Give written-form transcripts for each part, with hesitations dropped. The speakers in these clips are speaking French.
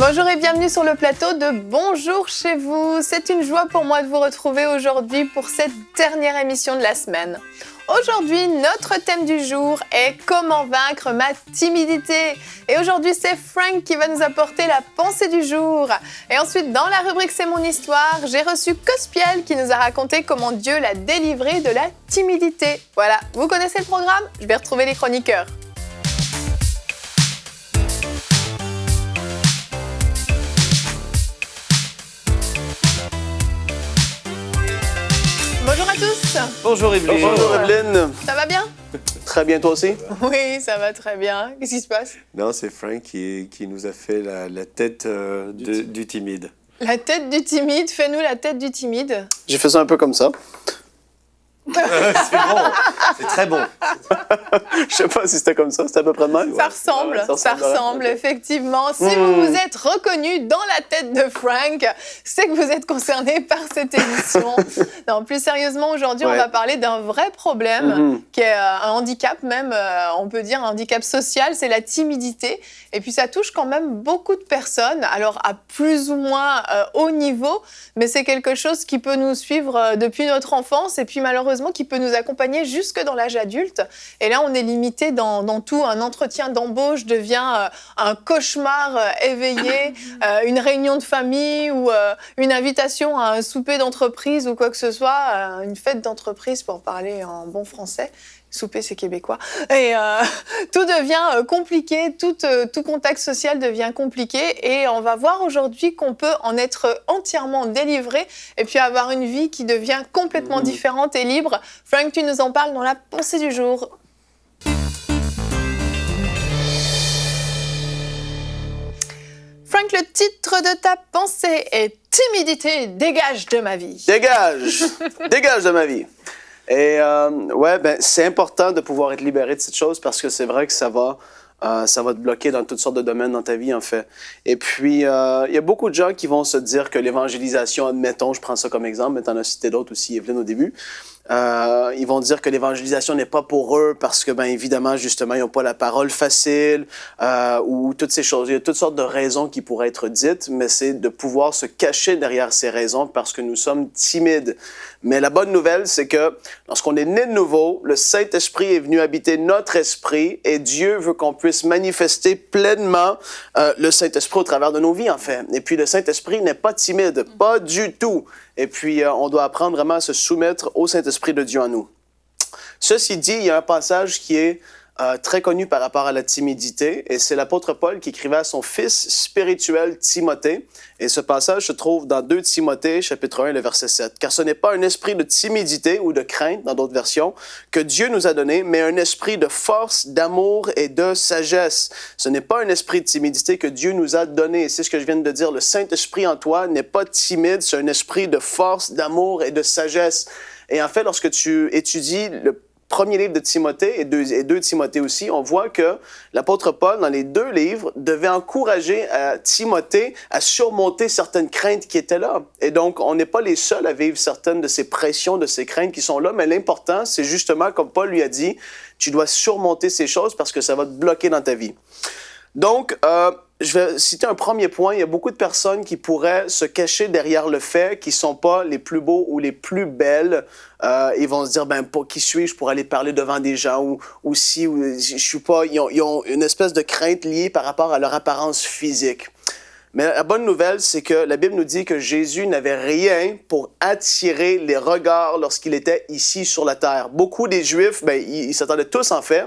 Bonjour et bienvenue sur le plateau de Bonjour chez vous. C'est une joie pour moi de vous retrouver aujourd'hui pour cette dernière émission de la semaine. Aujourd'hui, notre thème du jour est comment vaincre ma timidité. Et aujourd'hui, c'est Frank qui va nous apporter la pensée du jour. Et ensuite, dans la rubrique C'est mon histoire, j'ai reçu Cospiel qui nous a raconté comment Dieu l'a délivré de la timidité. Voilà, vous connaissez le programme? Je vais retrouver les chroniqueurs. Bonjour à tous. Bonjour Evelyne. Bonjour Evelyne. Ça va bien? Très bien toi aussi? Oui, ça va très bien. Qu'est-ce qui se passe? Non, c'est Frank qui nous a fait la tête du timide. La tête du timide, fais-nous la tête du timide. J'ai fait ça un peu comme ça. C'est bon, c'est très bon. Je sais pas si c'était comme ça, c'était à peu près de même. Ça ressemble, ça ressemble, okay. Effectivement. Si vous vous êtes reconnu dans la tête de Frank, c'est que vous êtes concerné par cette émission. Non, plus sérieusement, aujourd'hui, on va parler d'un vrai problème qui est un handicap même, on peut dire un handicap social, c'est la timidité. Et puis ça touche quand même beaucoup de personnes, alors à plus ou moins haut niveau, mais c'est quelque chose qui peut nous suivre depuis notre enfance et puis malheureusement qui peut nous accompagner jusque dans l'âge adulte. Et là, on est limité dans tout. Un entretien d'embauche devient un cauchemar éveillé, une réunion de famille ou une invitation à un souper d'entreprise ou quoi que ce soit, une fête d'entreprise pour parler en bon français. Souper, c'est québécois. Et tout devient compliqué, tout contact social devient compliqué. Et on va voir aujourd'hui qu'on peut en être entièrement délivré et puis avoir une vie qui devient complètement différente et libre. Frank, tu nous en parles dans la pensée du jour. Frank, le titre de ta pensée est « Timidité, dégage de ma vie ». Dégage! Dégage de ma vie! Et c'est important de pouvoir être libéré de cette chose parce que c'est vrai que ça va te bloquer dans toutes sortes de domaines dans ta vie, en fait. Et puis, il y a beaucoup de gens qui vont se dire que l'évangélisation, admettons, je prends ça comme exemple, mais tu en as cité d'autres aussi, Evelyne, au début. Ils vont dire que l'évangélisation n'est pas pour eux parce que, évidemment, justement, ils n'ont pas la parole facile ou toutes ces choses. Il y a toutes sortes de raisons qui pourraient être dites, mais c'est de pouvoir se cacher derrière ces raisons parce que nous sommes timides. Mais la bonne nouvelle, c'est que lorsqu'on est né de nouveau, le Saint-Esprit est venu habiter notre esprit et Dieu veut qu'on puisse manifester pleinement le Saint-Esprit au travers de nos vies, en fait. Et puis, le Saint-Esprit n'est pas timide, pas du tout. Et puis, on doit apprendre vraiment à se soumettre au Saint-Esprit de Dieu en nous. Ceci dit, il y a un passage qui est très connu par rapport à la timidité, et c'est l'apôtre Paul qui écrivait à son fils spirituel Timothée. Et ce passage se trouve dans 2 Timothée, chapitre 1, le verset 7. « Car ce n'est pas un esprit de timidité ou de crainte, dans d'autres versions, que Dieu nous a donné, mais un esprit de force, d'amour et de sagesse. » Ce n'est pas un esprit de timidité que Dieu nous a donné. C'est ce que je viens de dire. Le Saint-Esprit en toi n'est pas timide, c'est un esprit de force, d'amour et de sagesse. Et en fait, lorsque tu étudies le premier livre de Timothée et 2 Timothée aussi, on voit que l'apôtre Paul, dans les 2 livres, devait encourager Timothée à surmonter certaines craintes qui étaient là. Et donc, on n'est pas les seuls à vivre certaines de ces pressions, de ces craintes qui sont là, mais l'important, c'est justement, comme Paul lui a dit, tu dois surmonter ces choses parce que ça va te bloquer dans ta vie. Donc, je vais citer un premier point. Il y a beaucoup de personnes qui pourraient se cacher derrière le fait qu'ils ne sont pas les plus beaux ou les plus belles. Ils vont se dire, pour qui suis-je pour aller parler devant des gens ou si je suis pas. Ils ont une espèce de crainte liée par rapport à leur apparence physique. Mais la bonne nouvelle, c'est que la Bible nous dit que Jésus n'avait rien pour attirer les regards lorsqu'il était ici sur la terre. Beaucoup des Juifs, ils s'attendaient tous en fait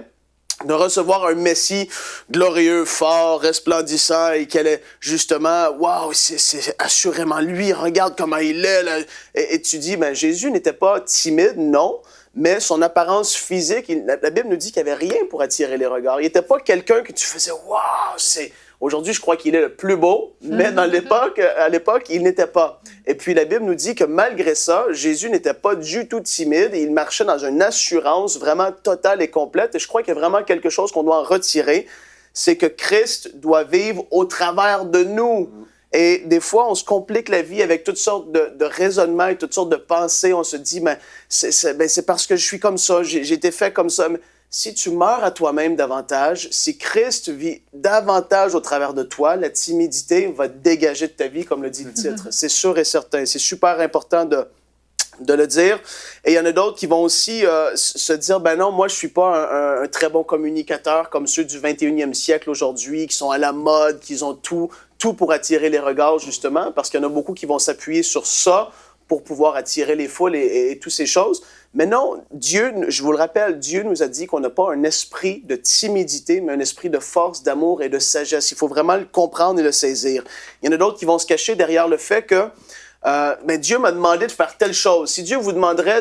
de recevoir un Messie glorieux, fort, resplendissant et qui allait justement, waouh, c'est assurément lui, regarde comment il est. Là. Et tu dis, Jésus n'était pas timide, non, mais son apparence physique, la Bible nous dit qu'il n'y avait rien pour attirer les regards. Il n'était pas quelqu'un que tu faisais, waouh, c'est... Aujourd'hui, je crois qu'il est le plus beau, mais à l'époque, il n'était pas. Et puis, la Bible nous dit que malgré ça, Jésus n'était pas du tout timide et il marchait dans une assurance vraiment totale et complète. Et je crois qu'il y a vraiment quelque chose qu'on doit en retirer, c'est que Christ doit vivre au travers de nous. Et des fois, on se complique la vie avec toutes sortes de raisonnements et toutes sortes de pensées. On se dit, c'est parce que je suis comme ça, j'ai été fait comme ça. si tu meurs à toi-même davantage, si Christ vit davantage au travers de toi, la timidité va dégager de ta vie, comme le dit le titre. C'est sûr et certain. C'est super important de le dire. Et il y en a d'autres qui vont aussi se dire, ben non, moi, je suis pas un très bon communicateur comme ceux du 21e siècle aujourd'hui, qui sont à la mode, qui ont tout pour attirer les regards, justement, parce qu'il y en a beaucoup qui vont s'appuyer sur ça pour pouvoir attirer les foules et toutes ces choses. Mais non, Dieu, je vous le rappelle, Dieu nous a dit qu'on n'a pas un esprit de timidité, mais un esprit de force, d'amour et de sagesse. Il faut vraiment le comprendre et le saisir. Il y en a d'autres qui vont se cacher derrière le fait que mais Dieu m'a demandé de faire telle chose. Si Dieu vous demanderait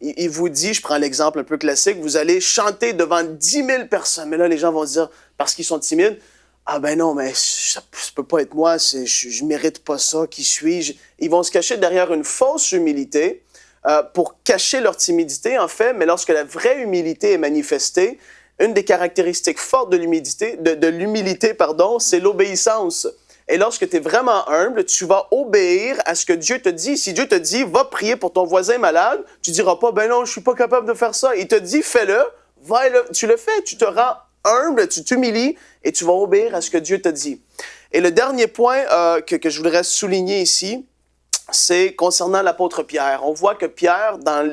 il vous dit, je prends l'exemple un peu classique, vous allez chanter devant 10 000 personnes. Mais là, les gens vont se dire, parce qu'ils sont timides, ah ben non, mais ça peut pas être moi, je mérite pas ça, qui suis-je? Ils vont se cacher derrière une fausse humilité pour cacher leur timidité, en fait, mais lorsque la vraie humilité est manifestée, une des caractéristiques fortes de l'humilité, c'est l'obéissance. Et lorsque tu es vraiment humble, tu vas obéir à ce que Dieu te dit. Si Dieu te dit, va prier pour ton voisin malade, tu diras pas, ben non, je suis pas capable de faire ça. Il te dit, fais-le, tu le fais, tu te rends humble, tu t'humilies et tu vas obéir à ce que Dieu te dit. Et le dernier point que je voudrais souligner ici, c'est concernant l'apôtre Pierre. On voit que Pierre, dans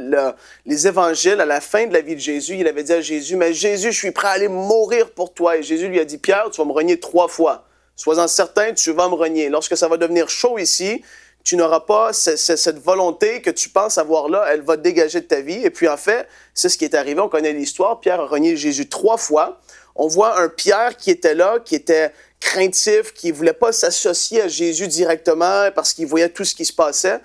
les évangiles, à la fin de la vie de Jésus, il avait dit à Jésus, mais Jésus, je suis prêt à aller mourir pour toi. Et Jésus lui a dit, Pierre, tu vas me renier 3 fois. Sois-en certain, tu vas me renier. Lorsque ça va devenir chaud ici, tu n'auras pas cette volonté que tu penses avoir là, elle va dégager de ta vie. Et puis en fait, c'est ce qui est arrivé. On connaît l'histoire. Pierre a renié Jésus 3 fois. On voit un Pierre qui était là, qui était craintif, qui ne voulait pas s'associer à Jésus directement parce qu'il voyait tout ce qui se passait.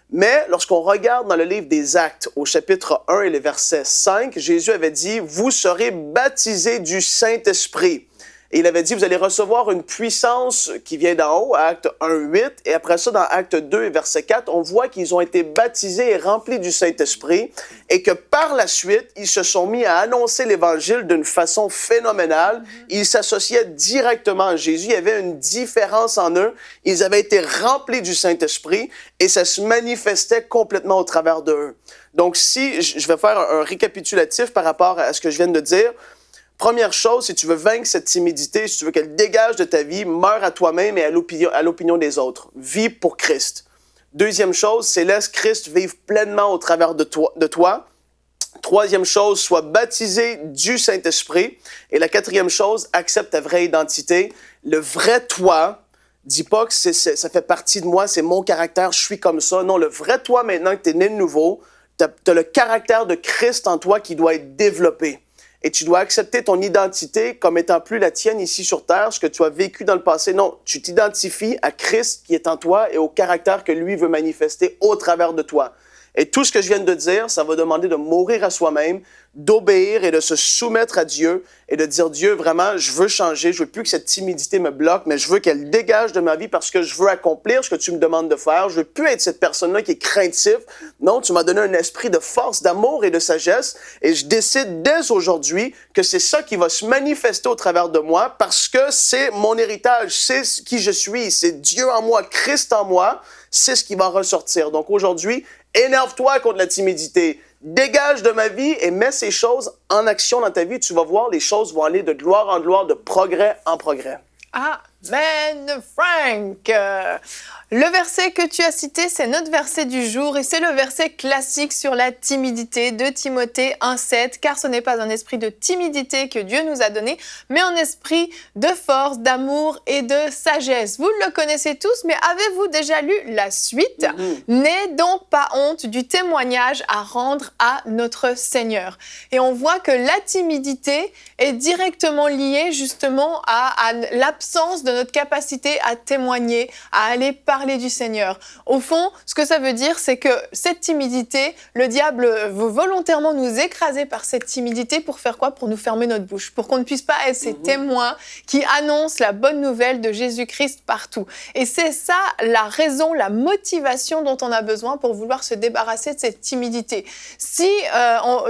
Mais lorsqu'on regarde dans le livre des Actes, au chapitre 1 et le verset 5, Jésus avait dit « Vous serez baptisés du Saint-Esprit ». Et il avait dit, vous allez recevoir une puissance qui vient d'en haut, à Acte 1, 8. Et après ça, dans Acte 2, verset 4, on voit qu'ils ont été baptisés et remplis du Saint-Esprit et que par la suite, ils se sont mis à annoncer l'Évangile d'une façon phénoménale. Ils s'associaient directement à Jésus. Il y avait une différence en eux. Ils avaient été remplis du Saint-Esprit et ça se manifestait complètement au travers d'eux. Donc, si je vais faire un récapitulatif par rapport à ce que je viens de dire, première chose, si tu veux vaincre cette timidité, si tu veux qu'elle dégage de ta vie, meurs à toi-même et à l'opinion des autres. Vis pour Christ. Deuxième chose, c'est laisse Christ vivre pleinement au travers de toi. Troisième chose, sois baptisé du Saint-Esprit. Et la quatrième chose, accepte ta vraie identité. Le vrai toi, dis pas que ça fait partie de moi, c'est mon caractère, je suis comme ça. Non, le vrai toi, maintenant que tu es né de nouveau, tu as le caractère de Christ en toi qui doit être développé. Et tu dois accepter ton identité comme étant plus la tienne ici sur Terre, ce que tu as vécu dans le passé. Non, tu t'identifies à Christ qui est en toi et au caractère que lui veut manifester au travers de toi. Et tout ce que je viens de dire, ça va demander de mourir à soi-même, d'obéir et de se soumettre à Dieu et de dire, Dieu, vraiment, je veux changer, je veux plus que cette timidité me bloque, mais je veux qu'elle dégage de ma vie parce que je veux accomplir ce que tu me demandes de faire. Je veux plus être cette personne-là qui est craintive. Non, tu m'as donné un esprit de force, d'amour et de sagesse et je décide dès aujourd'hui que c'est ça qui va se manifester au travers de moi parce que c'est mon héritage, c'est qui je suis, c'est Dieu en moi, Christ en moi, c'est ce qui va ressortir. Donc aujourd'hui, énerve-toi contre la timidité. Dégage de ma vie et mets ces choses en action dans ta vie. Tu vas voir, les choses vont aller de gloire en gloire, de progrès en progrès. Amen, Frank. Le verset que tu as cité, c'est notre verset du jour et c'est le verset classique sur la timidité de Timothée 1,7, car ce n'est pas un esprit de timidité que Dieu nous a donné, mais un esprit de force, d'amour et de sagesse. Vous le connaissez tous, mais avez-vous déjà lu la suite? N'aie donc pas honte du témoignage à rendre à notre Seigneur. Et on voit que la timidité est directement liée justement à l'absence de notre capacité à témoigner, à aller parler du Seigneur. Au fond, ce que ça veut dire, c'est que cette timidité, le diable veut volontairement nous écraser par cette timidité pour faire quoi? Pour nous fermer notre bouche, pour qu'on ne puisse pas être ces témoins qui annoncent la bonne nouvelle de Jésus-Christ partout. Et c'est ça la raison, la motivation dont on a besoin pour vouloir se débarrasser de cette timidité. Si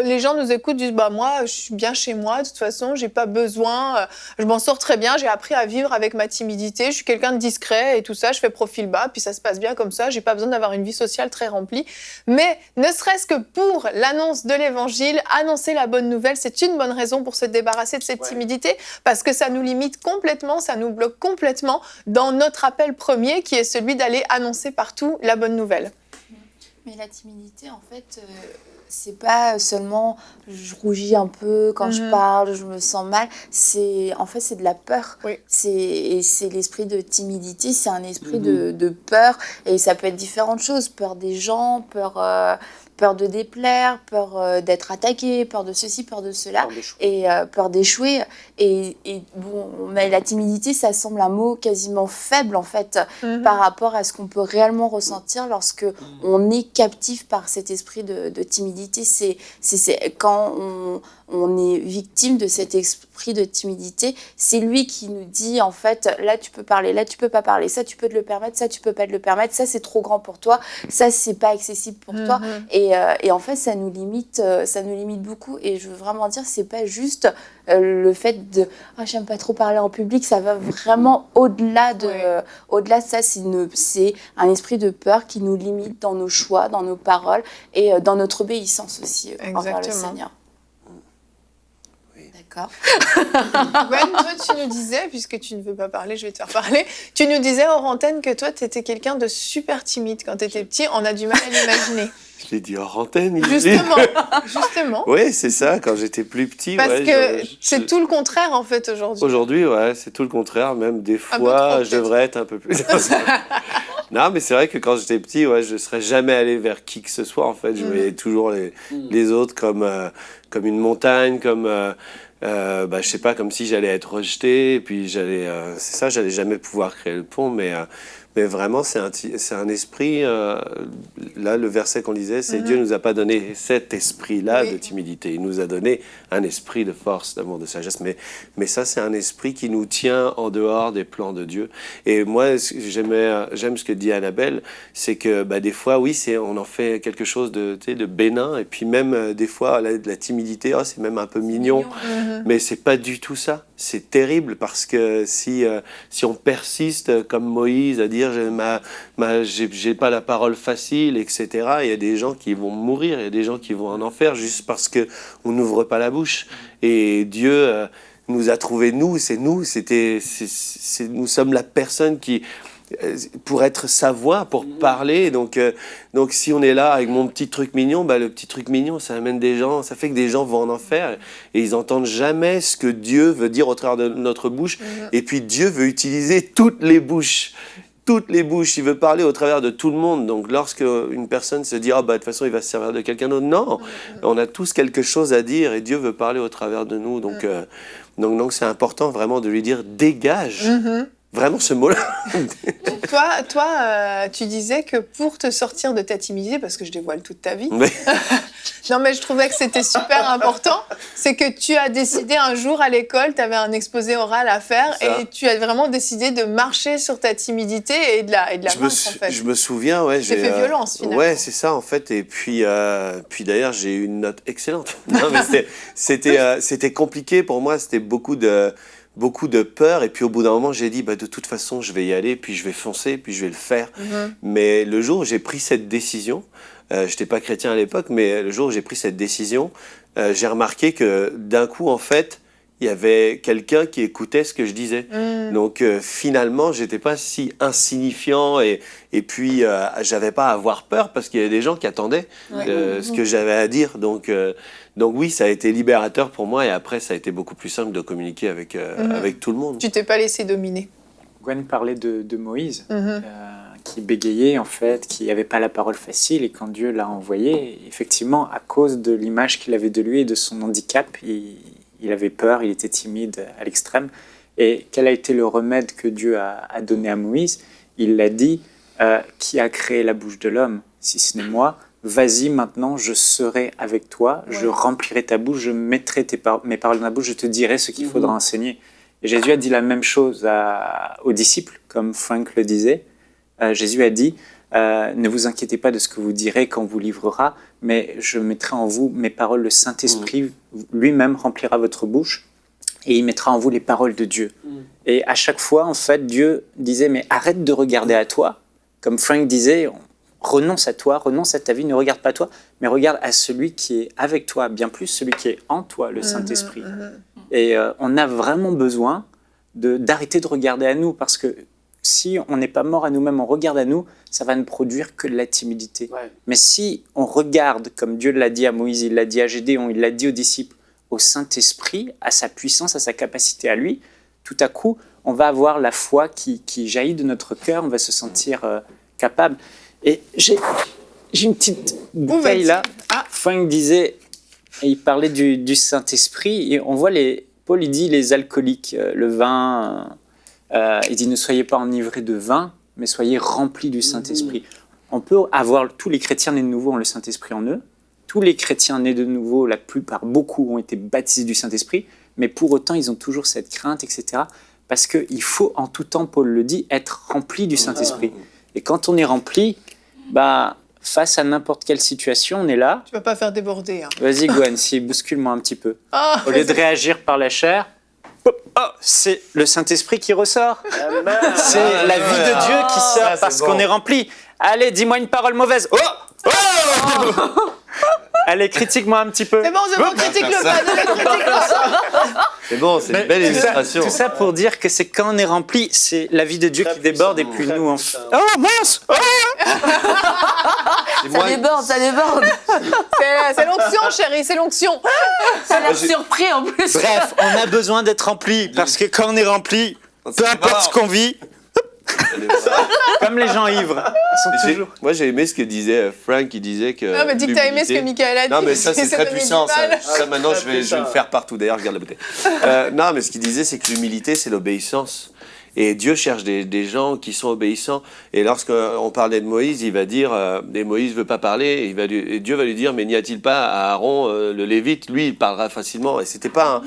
les gens nous écoutent, disent bah moi je suis bien chez moi, de toute façon j'ai pas besoin, je m'en sors très bien, j'ai appris à vivre avec ma timidité, je suis quelqu'un de discret et tout ça, je fais profil bas, puis ça se passe bien comme ça, j'ai pas besoin d'avoir une vie sociale très remplie. Mais ne serait-ce que pour l'annonce de l'évangile, annoncer la bonne nouvelle, c'est une bonne raison pour se débarrasser de cette timidité, parce que ça nous limite complètement, ça nous bloque complètement dans notre appel premier, qui est celui d'aller annoncer partout la bonne nouvelle. Mais la timidité, en fait, c'est pas seulement je rougis un peu quand je parle, je me sens mal. En fait, c'est de la peur. Oui. Et c'est l'esprit de timidité, c'est un esprit de peur. Et ça peut être différentes choses. Peur des gens, peur de déplaire, peur d'être attaqué, peur de ceci, peur de cela, peur d'échouer. Et bon, mais la timidité, ça semble un mot quasiment faible en fait par rapport à ce qu'on peut réellement ressentir lorsque on est captif par cet esprit de timidité. C'est quand on est victime de cet esprit de timidité, c'est lui qui nous dit en fait, là tu peux parler, là tu peux pas parler, ça tu peux te le permettre, ça tu peux pas te le permettre, ça c'est trop grand pour toi, ça c'est pas accessible pour toi. Et en fait ça nous limite beaucoup. Et je veux vraiment dire, c'est pas juste le fait de j'aime pas trop parler en public, ça va vraiment au-delà de ça. C'est un esprit de peur qui nous limite dans nos choix, dans nos paroles et dans notre obéissance aussi envers le Seigneur. D'accord. Gwen, toi, tu nous disais, puisque tu ne veux pas parler, je vais te faire parler, tu nous disais hors antenne que toi, tu étais quelqu'un de super timide quand tu étais petit. On a du mal à l'imaginer. Je l'ai dit hors antenne. Justement. Oui, c'est ça, quand j'étais plus petit. Parce que c'est tout le contraire, en fait, aujourd'hui. Aujourd'hui, c'est tout le contraire. Même des fois, je devrais être un peu plus... Non, mais c'est vrai que quand j'étais petit, je ne serais jamais allé vers qui que ce soit, en fait. Je voyais toujours les autres comme une montagne, comme... je sais pas, comme si j'allais être rejeté, et puis j'allais jamais pouvoir créer le pont, mais vraiment c'est un esprit, là le verset qu'on lisait, c'est Dieu nous a pas donné cet esprit-là de timidité, il nous a donné un esprit de force, d'amour, de sagesse, mais ça c'est un esprit qui nous tient en dehors des plans de Dieu. Et moi j'aime ce que dit Annabelle, c'est que des fois on en fait quelque chose de bénin, et puis même des fois de la timidité, c'est même un peu mignon. Mais c'est pas du tout ça. C'est terrible parce que si on persiste comme Moïse à dire j'ai pas la parole facile, etc., il y a des gens qui vont mourir, il y a des gens qui vont en enfer juste parce que on n'ouvre pas la bouche. Et Dieu nous a trouvés, nous sommes la personne qui pour être sa voix, pour parler. Donc si on est là avec mon petit truc mignon, le petit truc mignon, ça amène des gens, ça fait que des gens vont en enfer et ils entendent jamais ce que Dieu veut dire au travers de notre bouche. Et puis Dieu veut utiliser toutes les bouches. Toutes les bouches, il veut parler au travers de tout le monde. Donc lorsque une personne se dit de toute façon il va se servir de quelqu'un d'autre, non, on a tous quelque chose à dire et Dieu veut parler au travers de nous. Donc c'est important vraiment de lui dire dégage. Vraiment ce mot-là. Toi, tu disais que pour te sortir de ta timidité, parce que je dévoile toute ta vie, non mais je trouvais que c'était super important, c'est que tu as décidé un jour à l'école, tu avais un exposé oral à faire et tu as vraiment décidé de marcher sur ta timidité et de la vaincre en fait. Je me souviens, j'ai fait violence finalement. Ouais, c'est ça en fait. Et puis d'ailleurs j'ai eu une note excellente. Non, mais c'était compliqué pour moi, c'était beaucoup de peur, et puis au bout d'un moment j'ai dit de toute façon je vais y aller, puis je vais foncer, puis je vais le faire. Mais le jour où j'ai pris cette décision, je n'étais pas chrétien à l'époque, mais le jour où j'ai pris cette décision, j'ai remarqué que d'un coup en fait il y avait quelqu'un qui écoutait ce que je disais. Donc finalement j'étais pas si insignifiant, et puis j'avais pas à avoir peur parce qu'il y avait des gens qui attendaient ce que j'avais à dire. Donc oui, ça a été libérateur pour moi, et après ça a été beaucoup plus simple de communiquer avec tout le monde. Tu t'es pas laissé dominer. Gwen parlait de Moïse, qui bégayait en fait, qui n'avait pas la parole facile, et quand Dieu l'a envoyé, effectivement, à cause de l'image qu'il avait de lui et de son handicap, il avait peur, il était timide à l'extrême. Et quel a été le remède que Dieu a donné à Moïse? Il l'a dit, qui a créé la bouche de l'homme, si ce n'est moi? Vas-y maintenant, je serai avec toi, je remplirai ta bouche, je mettrai mes paroles dans ta bouche, je te dirai ce qu'il faudra enseigner. Et Jésus a dit la même chose aux disciples, comme Frank le disait. Jésus a dit, ne vous inquiétez pas de ce que vous direz quand on vous livrera, mais je mettrai en vous mes paroles, le Saint-Esprit lui-même remplira votre bouche. et il mettra en vous les paroles de Dieu. Et à chaque fois, en fait, Dieu disait, mais arrête de regarder à toi. Comme Frank disait, renonce à toi, renonce à ta vie, ne regarde pas à toi, mais regarde à celui qui est avec toi, bien plus celui qui est en toi, le Saint-Esprit. Et on a vraiment besoin d'arrêter de regarder à nous, parce que si on n'est pas mort à nous-mêmes, on regarde à nous, ça va ne produire que de la timidité. Ouais. Mais si on regarde, comme Dieu l'a dit à Moïse, il l'a dit à Gédéon, il l'a dit aux disciples, au Saint-Esprit, à sa puissance, à sa capacité à lui, tout à coup, on va avoir la foi qui jaillit de notre cœur, on va se sentir capable. Et j'ai une petite bouteille là. Frank disait, et il parlait du Saint-Esprit, et on voit Paul il dit les alcooliques, le vin, il dit ne soyez pas enivrés de vin, mais soyez remplis du Saint-Esprit. On peut avoir, tous les chrétiens nés de nouveau ont le Saint-Esprit en eux, tous les chrétiens nés de nouveau, la plupart, beaucoup ont été baptisés du Saint-Esprit, mais pour autant ils ont toujours cette crainte, etc. Parce qu'il faut en tout temps, Paul le dit, être rempli du Saint-Esprit. Et quand on est rempli, face à n'importe quelle situation, on est là. Tu vas pas faire déborder. Hein. Vas-y Gwen, bouscule-moi un petit peu. Au lieu de réagir par la chair, c'est le Saint-Esprit qui ressort. C'est la vie de Dieu qui sort parce qu'on est rempli. Allez, dis-moi une parole mauvaise. Allez, critique-moi un petit peu. C'est bon, critique-le pas. C'est bon, c'est une belle illustration. Tout ça pour dire que c'est quand on est rempli, c'est la vie de Dieu qui déborde et plus nous. Oh mince! Ça déborde. C'est l'onction, chérie, c'est l'onction. Ça a l'air surpris en plus. Bref, on a besoin d'être rempli parce que quand on est rempli, peu importe ce qu'on vit, comme les gens ivres. Moi, j'ai aimé ce que disait Frank. Il disait que. Non, mais dis que t'as aimé ce que Michael a dit. Non, mais ça, c'est très puissant. Ça, maintenant, je vais le faire partout. D'ailleurs, regarde la bouteille. Non, mais ce qu'il disait, c'est que l'humilité, c'est l'obéissance. Et Dieu cherche des gens qui sont obéissants. Et lorsqu'on parlait de Moïse, il va dire, et Moïse ne veut pas parler, et Dieu va lui dire, mais n'y a-t-il pas à Aaron, le Lévite, lui, il parlera facilement. Et c'était pas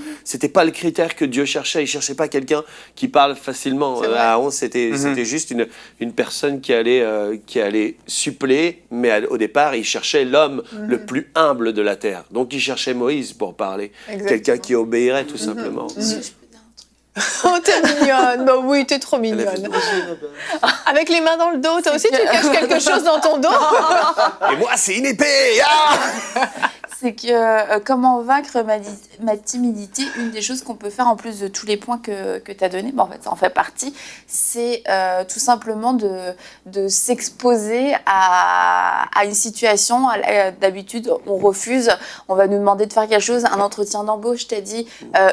le critère que Dieu cherchait. Il cherchait pas quelqu'un qui parle facilement. Aaron, c'était juste une personne qui allait suppléer, mais au départ, il cherchait l'homme le plus humble de la terre. Donc, il cherchait Moïse pour parler. Exactement. Quelqu'un qui obéirait, tout simplement. Oh, t'es mignonne. Bah oui, t'es trop mignonne. Avec les mains dans le dos, toi aussi, tu caches quelque chose dans ton dos. Et moi, c'est une épée. C'est que comment vaincre ma timidité, une des choses qu'on peut faire en plus de tous les points que tu as donnés, en fait ça en fait partie, c'est tout simplement de s'exposer à une situation. D'habitude on refuse, on va nous demander de faire quelque chose, un entretien d'embauche, t'as dit,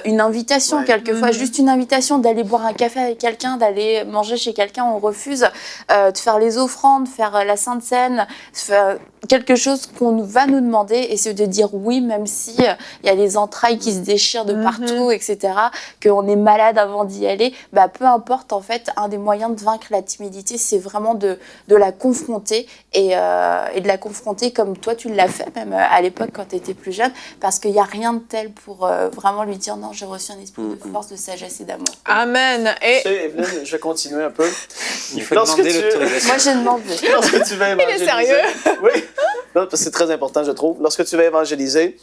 une invitation quelquefois, juste une invitation d'aller boire un café avec quelqu'un, d'aller manger chez quelqu'un, on refuse, de faire les offrandes, faire la Sainte Seine, faire quelque chose qu'on va nous demander, et c'est de dire oui, même si y a les entrailles qui se déchirent de partout, etc., qu'on est malade avant d'y aller, peu importe, en fait, un des moyens de vaincre la timidité, c'est vraiment de la confronter, et de la confronter comme toi tu l'as fait, même à l'époque quand tu étais plus jeune, parce qu'il n'y a rien de tel pour vraiment lui dire non, j'ai reçu un esprit de force, de sagesse et d'amour. Amen. Et Evelyne, je vais continuer un peu. Il faut demander l'autorisation. Moi, j'ai demandé. Lorsque tu vas évangéliser, il est sérieux. Oui. Non, parce que c'est très important, je trouve. Lorsque tu vas évangéliser,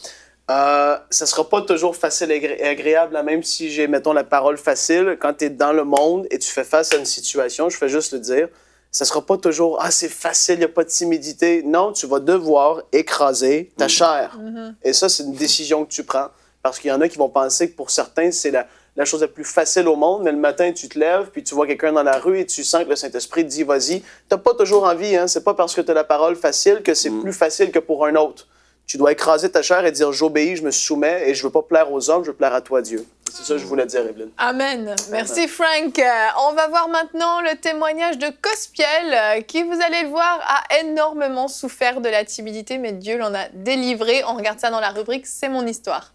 ça ne sera pas toujours facile et agréable, même si j'ai, mettons, la parole facile. Quand tu es dans le monde et tu fais face à une situation, je fais juste le dire, ça ne sera pas toujours « Ah, c'est facile, il n'y a pas de timidité ». Non, tu vas devoir écraser ta chair. Et ça, c'est une décision que tu prends. Parce qu'il y en a qui vont penser que pour certains, c'est la chose la plus facile au monde, mais le matin, tu te lèves, puis tu vois quelqu'un dans la rue et tu sens que le Saint-Esprit te dit « Vas-y ». Tu n'as pas toujours envie, hein? C'est pas parce que tu as la parole facile que c'est plus facile que pour un autre. Tu dois écraser ta chair et dire « J'obéis, je me soumets et je ne veux pas plaire aux hommes, je veux plaire à toi, Dieu ». C'est ça que je voulais dire, Evelyne. Amen. Merci, Frank. On va voir maintenant le témoignage de Cospiel, qui, vous allez le voir, a énormément souffert de la timidité, mais Dieu l'en a délivré. On regarde ça dans la rubrique « C'est mon histoire ».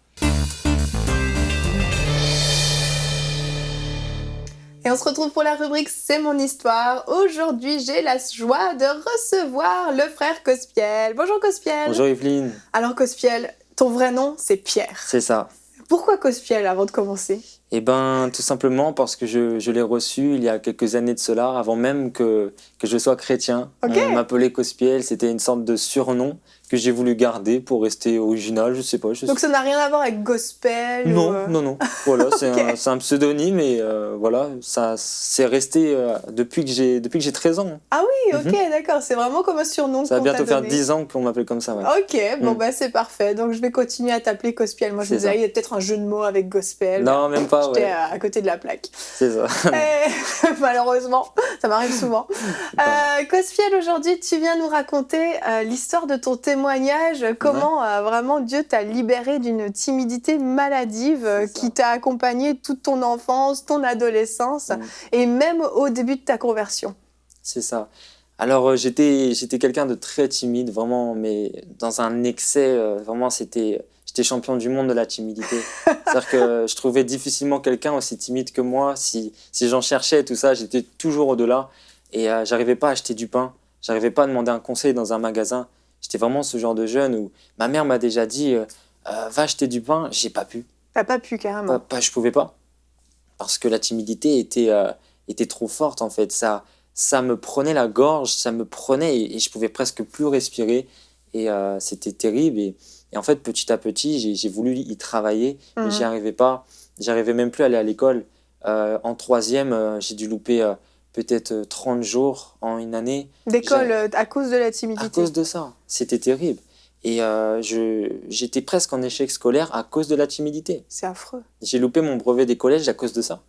Et on se retrouve pour la rubrique « C'est mon histoire ». Aujourd'hui, j'ai la joie de recevoir le frère Cospiel. Bonjour Cospiel. Bonjour Evelyne. Alors Cospiel, ton vrai nom, c'est Pierre. C'est ça. Pourquoi Cospiel avant de commencer? Eh ben, tout simplement parce que je l'ai reçu il y a quelques années de cela, avant même que je sois chrétien. Okay. On m'appelait Cospiel, c'était une sorte de surnom que j'ai voulu garder pour rester original, je sais pas. Donc ça n'a rien à voir avec gospel Non, ou... non. Voilà, Okay. c'est un pseudonyme et voilà, ça c'est resté depuis que j'ai 13 ans. Ah oui, ok, d'accord. C'est vraiment comme un surnom Ça va qu'on t'a bientôt faire donné. 10 ans qu'on m'appelle comme ça. Ouais. Ok, bon bah c'est parfait. Donc je vais continuer à t'appeler Cospiel. Moi je me disais, il y a peut-être un jeu de mots avec gospel. Non, même pas. J'étais Ouais. à côté de la plaque. C'est ça. Malheureusement, ça m'arrive souvent. Cospiel, aujourd'hui, tu viens nous raconter l'histoire de ton témoignage, comment vraiment Dieu t'a libéré d'une timidité maladive qui t'a accompagné toute ton enfance, ton adolescence et même au début de ta conversion. C'est ça. Alors j'étais quelqu'un de très timide, vraiment, mais dans un excès, vraiment j'étais champion du monde de la timidité. C'est-à-dire que je trouvais difficilement quelqu'un aussi timide que moi. Si j'en cherchais tout ça, j'étais toujours au-delà et j'arrivais pas à acheter du pain, j'arrivais pas à demander un conseil dans un magasin. J'étais vraiment ce genre de jeune où ma mère m'a déjà dit va acheter du pain, j'ai pas pu. T'as pas pu carrément. Je pouvais pas parce que la timidité était trop forte en fait. Ça me prenait la gorge, ça me prenait et je pouvais presque plus respirer et c'était terrible et en fait petit à petit j'ai voulu y travailler mais j'y arrivais pas, j'arrivais même plus à aller à l'école. En troisième j'ai dû louper peut-être 30 jours en une année d'école à cause de la timidité. À cause de ça, c'était terrible et j'étais presque en échec scolaire à cause de la timidité. C'est affreux. J'ai loupé mon brevet des collèges à cause de ça,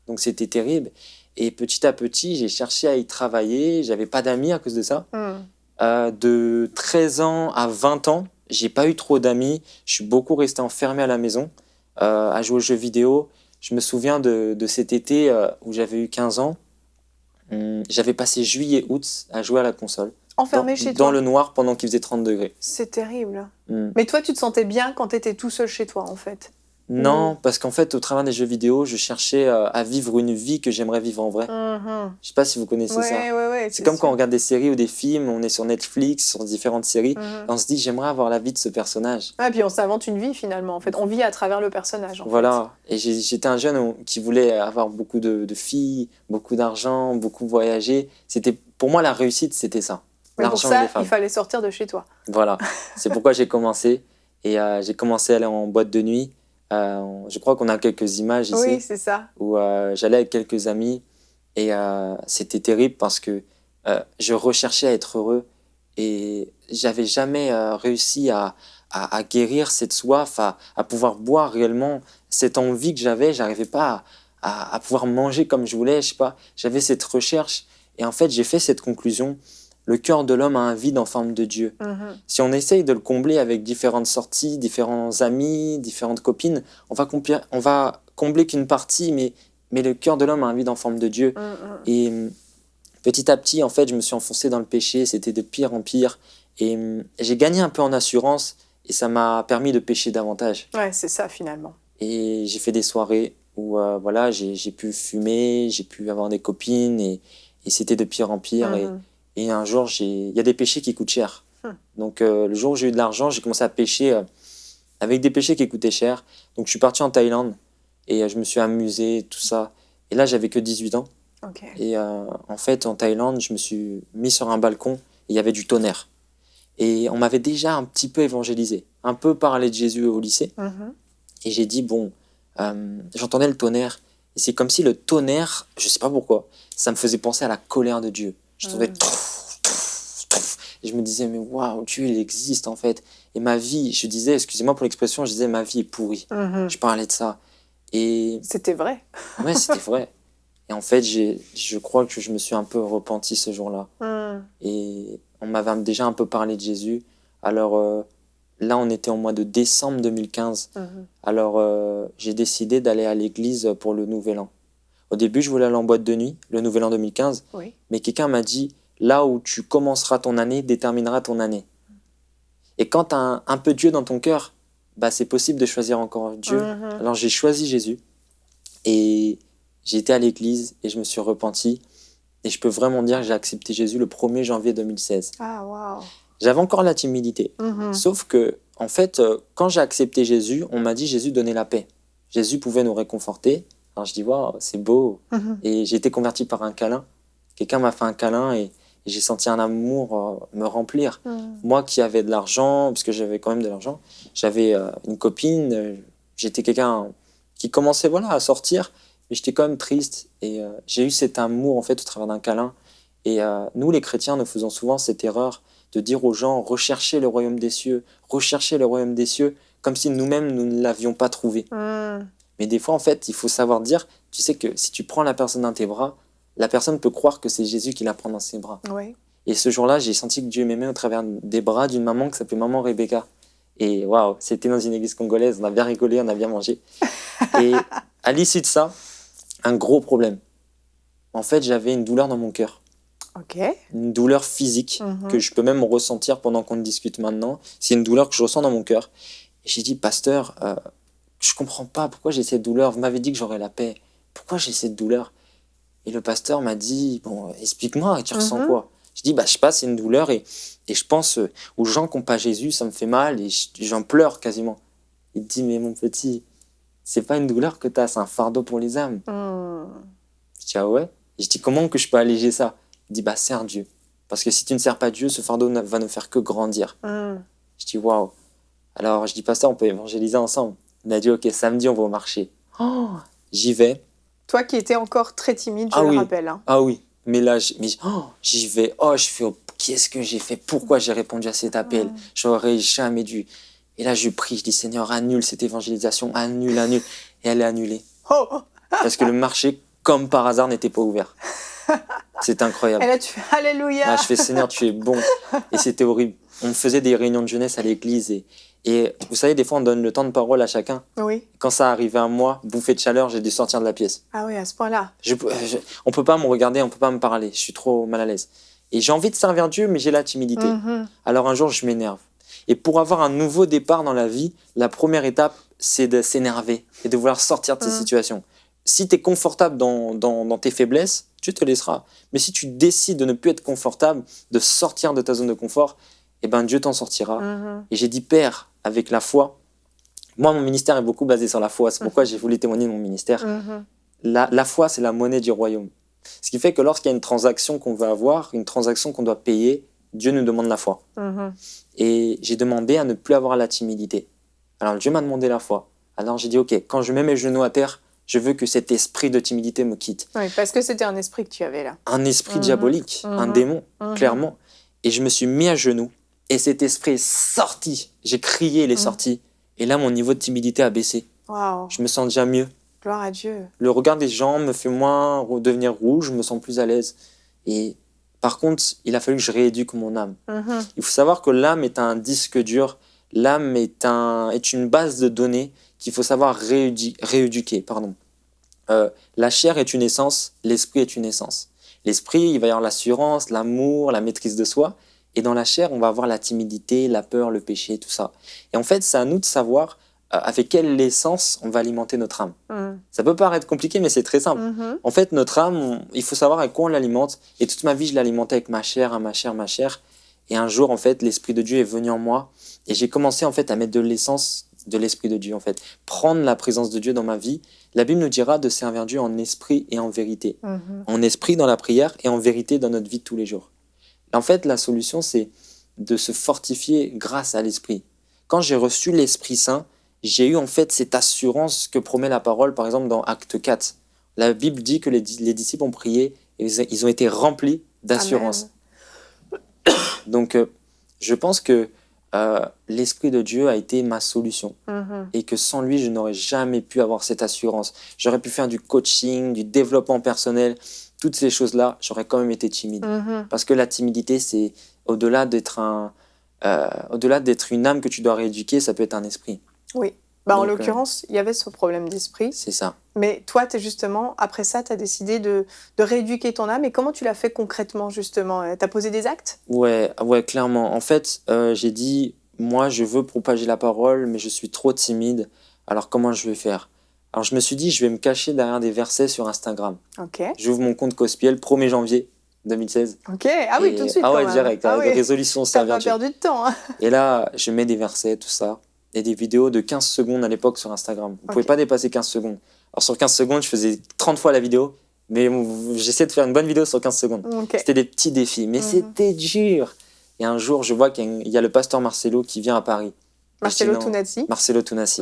donc c'était terrible. Et petit à petit, j'ai cherché à y travailler. J'avais pas d'amis à cause de ça. De 13 ans à 20 ans, j'ai pas eu trop d'amis. Je suis beaucoup resté enfermé à la maison, à jouer aux jeux vidéo. Je me souviens de cet été où j'avais eu 15 ans. J'avais passé juillet, août à jouer à la console. Enfermé chez toi dans le noir pendant qu'il faisait 30 degrés. C'est terrible. Mais toi, tu te sentais bien quand tu étais tout seul chez toi, en fait? Non, parce qu'en fait, au travers des jeux vidéo, je cherchais à vivre une vie que j'aimerais vivre en vrai. Je sais pas si vous connaissez ça. Ouais, c'est comme quand on regarde des séries ou des films, on est sur Netflix, sur différentes séries, et on se dit j'aimerais avoir la vie de ce personnage. Et puis on s'invente une vie finalement, en fait. On vit à travers le personnage. Voilà, et j'étais un jeune qui voulait avoir beaucoup de filles, beaucoup d'argent, beaucoup voyager. Pour moi, la réussite, c'était ça. Mais pour ça, il fallait sortir de chez toi. Voilà, c'est pourquoi j'ai commencé. Et j'ai commencé à aller en boîte de nuit. Je crois qu'on a quelques images ici. Oui, c'est ça. Où j'allais avec quelques amis et c'était terrible parce que je recherchais à être heureux et j'avais jamais réussi à guérir cette soif, à pouvoir boire réellement cette envie que j'avais. J'arrivais pas à pouvoir manger comme je voulais, je sais pas. J'avais cette recherche et en fait j'ai fait cette conclusion. Le cœur de l'homme a un vide en forme de Dieu. Si on essaye de le combler avec différentes sorties, différents amis, différentes copines, on va combler qu'une partie, mais le cœur de l'homme a un vide en forme de Dieu. Et petit à petit, en fait, je me suis enfoncé dans le péché, c'était de pire en pire. Et j'ai gagné un peu en assurance et ça m'a permis de pécher davantage. Ouais, c'est ça finalement. Et j'ai fait des soirées où voilà, j'ai pu fumer, j'ai pu avoir des copines et c'était de pire en pire. Et un jour, il y a des péchés qui coûtent cher. Donc, le jour où j'ai eu de l'argent, j'ai commencé à pêcher avec des péchés qui coûtaient cher. Donc, je suis parti en Thaïlande et je me suis amusé, tout ça. Et là, j'avais que 18 ans. Et en fait, en Thaïlande, je me suis mis sur un balcon et il y avait du tonnerre. Et on m'avait déjà un petit peu évangélisé, un peu parlé de Jésus au lycée. Et j'ai dit, bon, j'entendais le tonnerre. Et c'est comme si le tonnerre, je sais pas pourquoi, ça me faisait penser à la colère de Dieu. Je trouvais et je me disais mais waouh, Dieu il existe en fait et ma vie, je disais, excusez-moi pour l'expression, je disais ma vie est pourrie. Je parlais de ça et c'était vrai. Ouais, c'était vrai. Et en fait, je crois que je me suis un peu repenti ce jour-là. Et on m'avait déjà un peu parlé de Jésus. Alors là, on était au mois de décembre 2015. Alors j'ai décidé d'aller à l'église pour le Nouvel An. Au début, je voulais aller en boîte de nuit, le Nouvel An 2015, mais quelqu'un m'a dit, là où tu commenceras ton année, déterminera ton année. Et quand tu as un peu Dieu dans ton cœur, bah, c'est possible de choisir encore Dieu. Alors j'ai choisi Jésus, et j'ai été à l'église, et je me suis repenti, et je peux vraiment dire que j'ai accepté Jésus le 1er janvier 2016. Ah, waouh. J'avais encore la timidité, sauf que, en fait, quand j'ai accepté Jésus, on m'a dit Jésus donnait la paix. Jésus pouvait nous réconforter. Alors je dis, waouh, c'est beau. Et j'ai été converti par un câlin. Quelqu'un m'a fait un câlin et j'ai senti un amour me remplir. Moi qui avais de l'argent, parce que j'avais quand même de l'argent, j'avais une copine, j'étais quelqu'un qui commençait à sortir, mais j'étais quand même triste. Et j'ai eu cet amour en fait au travers d'un câlin. Et nous les chrétiens, nous faisons souvent cette erreur de dire aux gens, recherchez le royaume des cieux, recherchez le royaume des cieux, comme si nous-mêmes nous ne l'avions pas trouvé. Mais des fois en fait, il faut savoir dire, tu sais que si tu prends la personne dans tes bras, la personne peut croire que c'est Jésus qui la prend dans ses bras. Oui. Et ce jour-là, j'ai senti que Dieu m'aimait au travers des bras d'une maman qui s'appelait Maman Rebecca. Et waouh, c'était dans une église congolaise, on a bien rigolé, on a bien mangé. Et à l'issue de ça, un gros problème. En fait, j'avais une douleur dans mon cœur. Ok. Une douleur physique que je peux même ressentir pendant qu'on discute maintenant. C'est une douleur que je ressens dans mon cœur. Et j'ai dit, pasteur, je comprends pas pourquoi j'ai cette douleur. Vous m'avez dit que j'aurais la paix. Pourquoi j'ai cette douleur? Et le pasteur m'a dit, bon, explique-moi, tu ressens quoi? Je dis, je sais pas, c'est une douleur et je pense aux gens qui n'ont pas Jésus, ça me fait mal et j'en pleure quasiment. Il dit, mais mon petit, c'est pas une douleur que tu as, c'est un fardeau pour les âmes. Je dis, ah ouais? Et je dis, comment que je peux alléger ça? Il dit, sers Dieu. Parce que si tu ne sers pas Dieu, ce fardeau va ne faire que grandir. Je dis, waouh. Alors je dis, pasteur, on peut évangéliser ensemble. Il a dit, ok, samedi, on va au marché. J'y vais. Toi qui étais encore très timide, je le rappelle. Hein. Ah oui, mais là, j'y vais. Je fais, qu'est-ce que j'ai fait? Pourquoi j'ai répondu à cet appel? J'aurais jamais dû. Et là, je prie, je dis, Seigneur, annule cette évangélisation, annule. Et elle est annulée. Parce que le marché, comme par hasard, n'était pas ouvert. C'est incroyable. Et là, tu fais Alléluia. Là, je fais, Seigneur, tu es bon. Et c'était horrible. On faisait des réunions de jeunesse à l'église et vous savez, des fois, on donne le temps de parole à chacun. Oui. Quand ça arrivait à moi, bouffée de chaleur, j'ai dû sortir de la pièce. Ah oui, à ce point-là. On peut pas me regarder, on peut pas me parler. Je suis trop mal à l'aise. Et j'ai envie de servir Dieu, mais j'ai la timidité. Alors un jour, je m'énerve. Et pour avoir un nouveau départ dans la vie, la première étape, c'est de s'énerver et de vouloir sortir de ces situations. Si tu es confortable dans tes faiblesses, Dieu te laissera. Mais si tu décides de ne plus être confortable, de sortir de ta zone de confort, Dieu t'en sortira. Et j'ai dit, Père, avec la foi, moi, mon ministère est beaucoup basé sur la foi. C'est pourquoi j'ai voulu témoigner de mon ministère. La foi, c'est la monnaie du royaume. Ce qui fait que lorsqu'il y a une transaction qu'on veut avoir, une transaction qu'on doit payer, Dieu nous demande la foi. Et j'ai demandé à ne plus avoir la timidité. Alors Dieu m'a demandé la foi. Alors j'ai dit, ok, quand je mets mes genoux à terre, je veux que cet esprit de timidité me quitte. Oui, parce que c'était un esprit que tu avais là. Un esprit diabolique, un démon, clairement. Et je me suis mis à genoux. Et cet esprit est sorti. J'ai crié, il est sorti. Et là, mon niveau de timidité a baissé. Wow. Je me sens déjà mieux. Gloire à Dieu. Le regard des gens me fait moins devenir rouge, je me sens plus à l'aise. Et par contre, il a fallu que je rééduque mon âme. Il faut savoir que l'âme est un disque dur. L'âme est une base de données qu'il faut savoir rééduquer. La chair est une essence, l'esprit est une essence. L'esprit, il va y avoir l'assurance, l'amour, la maîtrise de soi. Et dans la chair, on va avoir la timidité, la peur, le péché, tout ça. Et en fait, c'est à nous de savoir avec quelle essence on va alimenter notre âme. Ça peut paraître compliqué, mais c'est très simple. En fait, notre âme, il faut savoir avec quoi on l'alimente. Et toute ma vie, je l'alimentais avec ma chair. Et un jour, en fait, l'Esprit de Dieu est venu en moi. Et j'ai commencé, en fait, à mettre de l'essence de l'Esprit de Dieu, en fait. Prendre la présence de Dieu dans ma vie. La Bible nous dira de servir Dieu en esprit et en vérité. En esprit dans la prière et en vérité dans notre vie de tous les jours. En fait, la solution, c'est de se fortifier grâce à l'Esprit. Quand j'ai reçu l'Esprit Saint, j'ai eu en fait cette assurance que promet la parole, par exemple dans Acte 4. La Bible dit que les disciples ont prié et ils ont été remplis d'assurance. Donc, je pense que l'Esprit de Dieu a été ma solution. Et que sans lui, je n'aurais jamais pu avoir cette assurance. J'aurais pu faire du coaching, du développement personnel, toutes ces choses-là, j'aurais quand même été timide. Parce que la timidité, c'est au-delà d'être une âme que tu dois rééduquer, ça peut être un esprit. Oui. En l'occurrence, il y avait ce problème d'esprit. C'est ça. Mais toi, après ça, tu as décidé de rééduquer ton âme. Et comment tu l'as fait concrètement, justement? Tu as posé des actes? Ouais, clairement. En fait, j'ai dit, moi, je veux propager la parole, mais je suis trop timide. Alors, comment je vais faire? Alors, je me suis dit, je vais me cacher derrière des versets sur Instagram. Ok. J'ouvre mon compte Cospiel, 1er janvier 2016. Ok, ah oui, tout de suite. Ah ouais, direct, de résolution, ça va perdu de temps. Hein. Et là, je mets des versets, tout ça. et des vidéos de 15 secondes à l'époque sur Instagram. Vous ne pouvez pas dépasser 15 secondes. Alors sur 15 secondes, je faisais 30 fois la vidéo, mais j'essaie de faire une bonne vidéo sur 15 secondes. C'était des petits défis, mais c'était dur. Et un jour, je vois qu'il y a le pasteur Marcelo qui vient à Paris. Marcelo Tounassi. Marcelo Tounassi.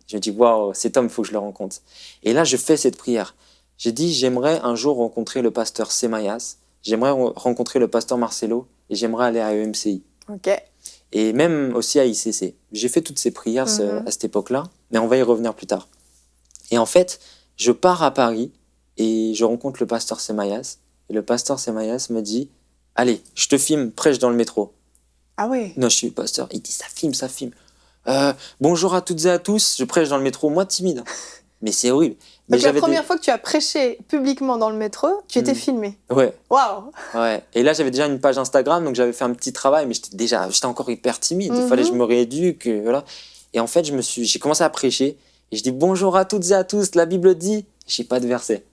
Je me dis, waouh, cet homme, il faut que je le rencontre. Et là, je fais cette prière. J'ai dit, j'aimerais un jour rencontrer le pasteur Semayas, j'aimerais rencontrer le pasteur Marcelo, et j'aimerais aller à EMCI. Et même aussi à ICC. J'ai fait toutes ces prières à cette époque-là, mais on va y revenir plus tard. Et en fait, je pars à Paris et je rencontre le pasteur Semayas. Et le pasteur Semayas me dit, allez, je te filme, prêche dans le métro. Ah oui. Non, je suis pasteur. Il dit, ça filme. Bonjour à toutes et à tous, je prêche dans le métro, moi timide. Mais c'est horrible. Mais donc la première fois que tu as prêché publiquement dans le métro, tu étais filmé. Ouais. Waouh. Ouais. Et là, j'avais déjà une page Instagram, donc j'avais fait un petit travail, mais j'étais encore hyper timide. Il fallait que je me rééduque, voilà. Et en fait, j'ai commencé à prêcher et je dis bonjour à toutes et à tous, la Bible dit, j'ai pas de verset.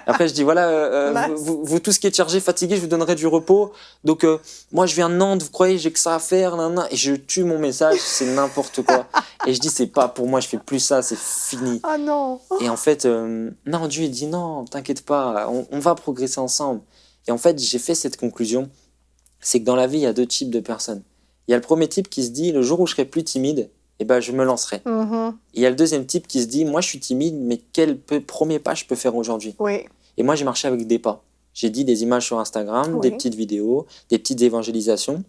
Après, je dis voilà, vous tous qui êtes chargés, fatigués, je vous donnerai du repos. Donc, moi, je viens de Nantes, vous croyez, j'ai que ça à faire, nanana. Et je tue mon message, c'est n'importe quoi. Et je dis, c'est pas pour moi, je fais plus ça, c'est fini. Ah non. Et en fait, non, Dieu, il dit non, t'inquiète pas, on va progresser ensemble. Et en fait, j'ai fait cette conclusion, c'est que dans la vie, il y a deux types de personnes. Il y a le premier type qui se dit, le jour où je serai plus timide, eh ben, je me lancerai. Et il y a le deuxième type qui se dit, moi je suis timide, mais quel premier pas je peux faire aujourd'hui? Et moi j'ai marché avec des pas. J'ai dit des images sur Instagram, des petites vidéos, des petites évangélisations.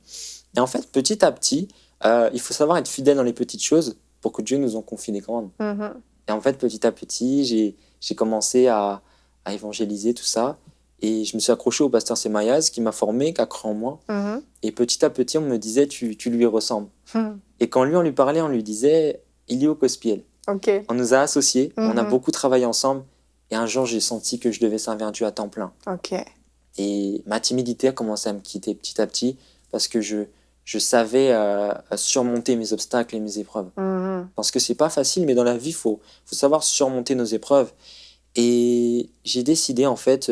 Et en fait, petit à petit, il faut savoir être fidèle dans les petites choses pour que Dieu nous en confie des grandes. Et en fait, petit à petit, j'ai commencé à évangéliser tout ça. Et je me suis accroché au pasteur Semayas qui m'a formé, qui a cru en moi. Et petit à petit, on me disait, tu lui ressembles. Et quand on lui parlait, on lui disait, Ilio Kospiel. On nous a associés, on a beaucoup travaillé ensemble. Et un jour, j'ai senti que je devais servir Dieu à temps plein. Et ma timidité a commencé à me quitter petit à petit parce que je savais surmonter mes obstacles et mes épreuves. Parce que c'est pas facile, mais dans la vie, il faut savoir surmonter nos épreuves. Et j'ai décidé, en fait,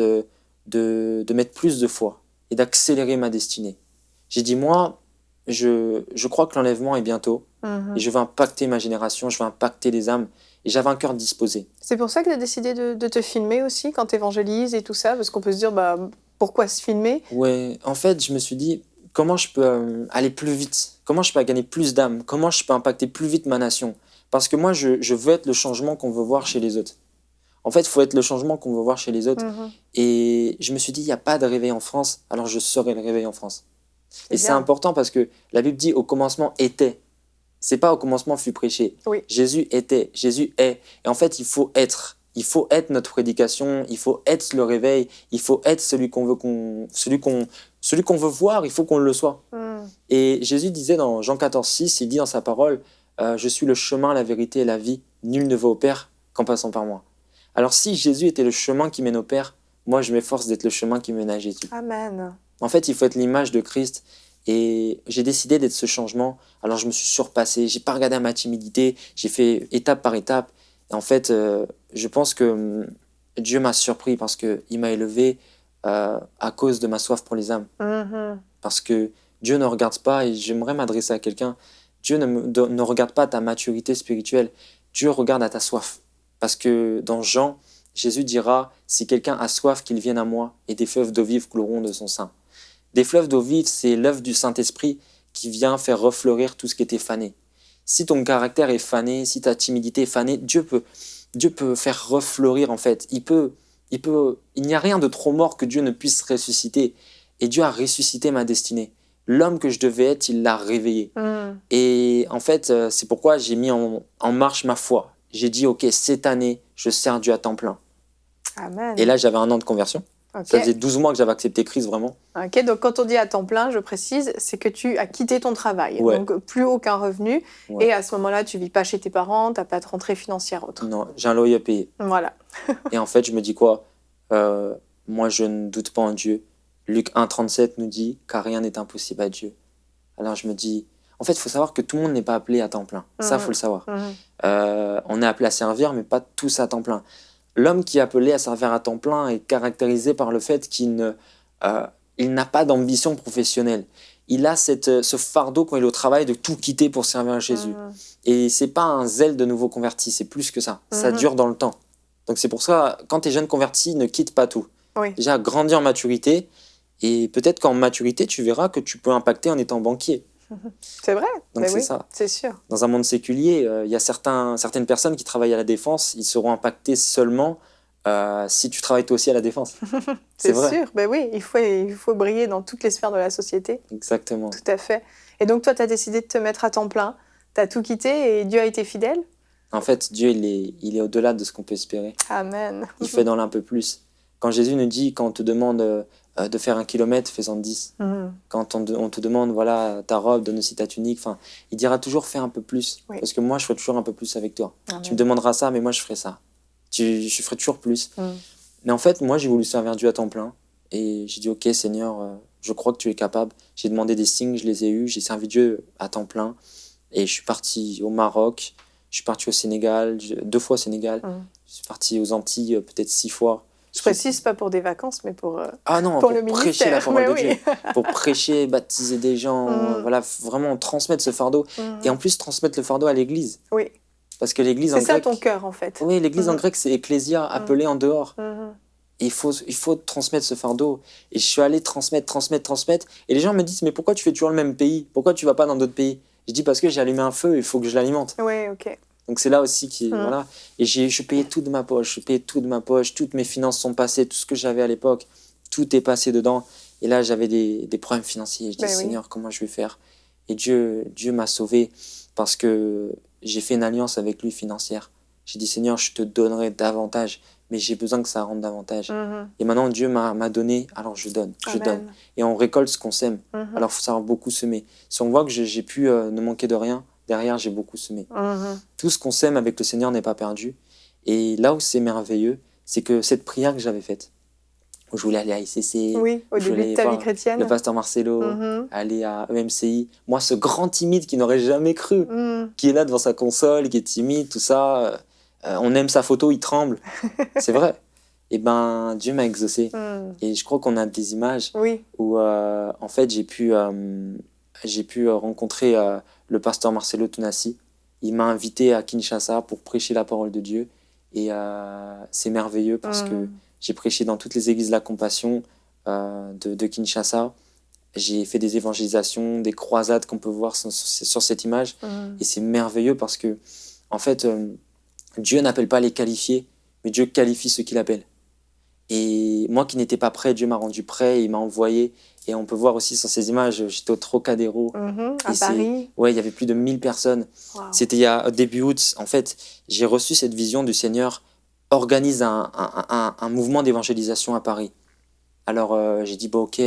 de mettre plus de foi et d'accélérer ma destinée. J'ai dit, moi, je crois que l'enlèvement est bientôt et je veux impacter ma génération, je veux impacter les âmes et j'avais un cœur disposé. C'est pour ça que tu as décidé de te filmer aussi quand tu évangélises et tout ça, parce qu'on peut se dire, pourquoi se filmer? Ouais, en fait, je me suis dit, comment je peux aller plus vite? Comment je peux gagner plus d'âmes? Comment je peux impacter plus vite ma nation? Parce que moi, je veux être le changement qu'on veut voir chez les autres. En fait, il faut être le changement qu'on veut voir chez les autres. Et je me suis dit, il n'y a pas de réveil en France, alors je serai le réveil en France. Et c'est important parce que la Bible dit, au commencement était. C'est pas au commencement fut prêché. Jésus était, Jésus est. Et en fait, il faut être. Il faut être notre prédication, il faut être le réveil, il faut être celui qu'on veut voir, il faut qu'on le soit. Et Jésus disait dans Jean 14,6, il dit dans sa parole, je suis le chemin, la vérité et la vie, nul ne va au Père qu'en passant par moi. Alors si Jésus était le chemin qui mène au Père, moi je m'efforce d'être le chemin qui mène à Jésus. Amen. En fait, il faut être l'image de Christ. Et j'ai décidé d'être ce changement. Alors je me suis surpassé, j'ai pas regardé à ma timidité, j'ai fait étape par étape. Et en fait, je pense que Dieu m'a surpris parce qu'il m'a élevé à cause de ma soif pour les âmes. Parce que Dieu ne regarde pas, et j'aimerais m'adresser à quelqu'un, Dieu ne regarde pas ta maturité spirituelle, Dieu regarde à ta soif. Parce que dans Jean, Jésus dira, si quelqu'un a soif, qu'il vienne à moi, et des fleuves d'eau vive couleront de son sein. Des fleuves d'eau vive, c'est l'œuvre du Saint-Esprit qui vient faire refleurir tout ce qui était fané. Si ton caractère est fané, si ta timidité est fanée, Dieu peut faire refleurir en fait. Il n'y a rien de trop mort que Dieu ne puisse ressusciter. Et Dieu a ressuscité ma destinée. L'homme que je devais être, il l'a réveillé. Et en fait, c'est pourquoi j'ai mis en marche ma foi. J'ai dit, ok, cette année, je sers Dieu à temps plein. Amen. Et là, j'avais un an de conversion. Ça faisait 12 mois que j'avais accepté Christ, vraiment. Ok, donc quand on dit à temps plein, je précise, c'est que tu as quitté ton travail. Donc plus aucun revenu. Et à ce moment-là, tu vis pas chez tes parents, tu n'as pas de rentrée financière autre. Non, j'ai un loyer à payer. Voilà. Et en fait, je me dis quoi? Moi, je ne doute pas en Dieu. Luc 1,37 nous dit « car rien n'est impossible à Dieu ». Alors je me dis... En fait, il faut savoir que tout le monde n'est pas appelé à temps plein. Ça, il faut le savoir. On est appelé à servir, mais pas tous à temps plein. L'homme qui est appelé à servir à temps plein est caractérisé par le fait qu'il n'a pas d'ambition professionnelle. il a ce fardeau quand il est au travail de tout quitter pour servir à Jésus. Et c'est pas un zèle de nouveau converti, c'est plus que ça. Ça dure dans le temps. Donc c'est pour ça, quand tu es jeune converti, ne quitte pas tout. Oui. Déjà, grandis en maturité. Et peut-être qu'en maturité, tu verras que tu peux impacter en étant banquier. C'est vrai. Donc c'est ça. C'est sûr. Dans un monde séculier, il y a certaines personnes qui travaillent à la défense, ils seront impactés seulement si tu travailles toi aussi à la défense. C'est vrai. sûr. Oui, il faut briller dans toutes les sphères de la société. Exactement. Tout à fait. Et donc toi, tu as décidé de te mettre à temps plein. Tu as tout quitté et Dieu a été fidèle. En fait, Dieu, il est au-delà de ce qu'on peut espérer. Amen. Il fait dans l'un peu plus. Quand Jésus nous dit, quand on te demande de faire 1 kilomètre, fais-en 10. Quand on te demande, voilà, ta robe, donne aussi ta tunique, il dira toujours, fais un peu plus. Oui. Parce que moi, je ferai toujours un peu plus avec toi. Amen. Tu me demanderas ça, mais moi, je ferai ça. Je ferai toujours plus. Mais en fait, moi, j'ai voulu servir Dieu à temps plein. Et j'ai dit, ok, Seigneur, je crois que tu es capable. J'ai demandé des signes, je les ai eus. J'ai servi Dieu à temps plein. Et je suis parti au Maroc. Je suis parti au Sénégal, 2 fois au Sénégal. Je suis parti aux Antilles peut-être 6 fois. Je précise pas pour des vacances, mais pour pour le prêcher la ministère. parole de Oui. Dieu. Pour prêcher, baptiser des gens, voilà, vraiment transmettre ce fardeau. Et en plus, transmettre le fardeau à l'Église. Oui. Parce que l'Église en C'est ça grec... ton cœur, en fait. Oui, l'Église en grec, c'est ecclésia, appelé en dehors. Et il faut transmettre ce fardeau. Et je suis allé transmettre. Et les gens me disent, mais pourquoi tu fais toujours le même pays? Pourquoi tu vas pas dans d'autres pays? Je dis, parce que j'ai allumé un feu, il faut que je l'alimente. Oui, ok. Donc c'est là aussi voilà. Et je payais tout de ma poche, toutes mes finances sont passées, tout ce que j'avais à l'époque, tout est passé dedans. Et là, j'avais des problèmes financiers. Je dis, Seigneur, comment je vais faire? Et Dieu m'a sauvé parce que j'ai fait une alliance avec lui financière. J'ai dit, Seigneur, je te donnerai davantage, mais j'ai besoin que ça rentre davantage. Et maintenant, Dieu m'a donné, alors je donne. Et on récolte ce qu'on sème. Alors, il faut savoir beaucoup semer. Si on voit que j'ai pu ne manquer de rien, derrière, j'ai beaucoup semé. Tout ce qu'on sème avec le Seigneur n'est pas perdu. Et là où c'est merveilleux, c'est que cette prière que j'avais faite, où je voulais aller à ICC, oui, au début de ta vie chrétienne, le pasteur Marcelo, aller à EMCI, moi, ce grand timide qui n'aurait jamais cru, qui est là devant sa console, qui est timide, tout ça, on aime sa photo, il tremble. C'est vrai. Et ben, Dieu m'a exaucé. Et je crois qu'on a des images où, en fait, j'ai pu rencontrer le pasteur Marcelo Tunasi. Il m'a invité à Kinshasa pour prêcher la parole de Dieu. Et c'est merveilleux parce que j'ai prêché dans toutes les églises de la compassion de Kinshasa. J'ai fait des évangélisations, des croisades qu'on peut voir sur cette image. Et c'est merveilleux parce que, en fait, Dieu n'appelle pas les qualifiés, mais Dieu qualifie ceux qu'il appelle. Et moi qui n'étais pas prêt, Dieu m'a rendu prêt, il m'a envoyé. Et on peut voir aussi sur ces images, j'étais au Trocadéro. À Paris. Ouais, il y avait plus de 1000 personnes. Wow. C'était il y a début août. En fait, j'ai reçu cette vision du Seigneur. Organise un mouvement d'évangélisation à Paris. Alors j'ai dit, bon, ok,